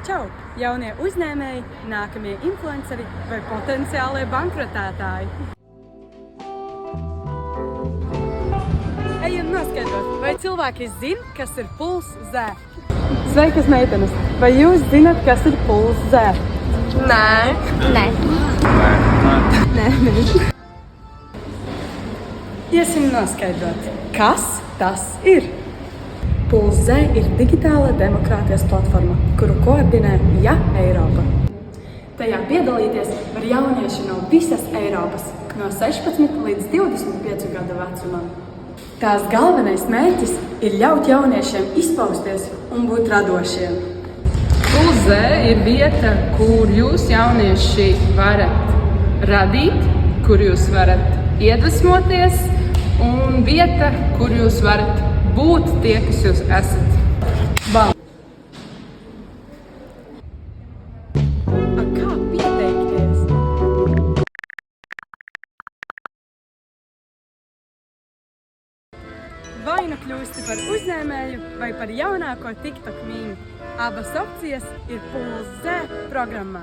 Čau! Jaunie uzņēmēji, nākamie influenceri vai potenciālie bankrotētāji. Ejam noskaidrot, vai cilvēki zina, kas ir Puls Z? Sveikas, meitenes! Vai jūs zinat, kas ir Puls Z? Nē. Iesim noskaidrot, kas tas ir? Puls Z ir digitāla demokrātijas platforma, kuru koordinē Ja Eiropa. Tajā piedalīties var jaunieši no visas Eiropas, no 16 līdz 25 gadu vecumam. Tās galvenais mērķis ir ļaut jauniešiem izpausties un būt radošiem. Puls Z ir vieta, kur jūs jaunieši varat radīt, kur jūs varat iedvesmoties, un vieta, kur jūs varat būt tie, kas jūs esat. Bam! Kā pieteikties? Vai nu kļūsti par uzņēmēju vai par jaunāko TikTok mīmu? Abas opcijas ir Puls Z programmā.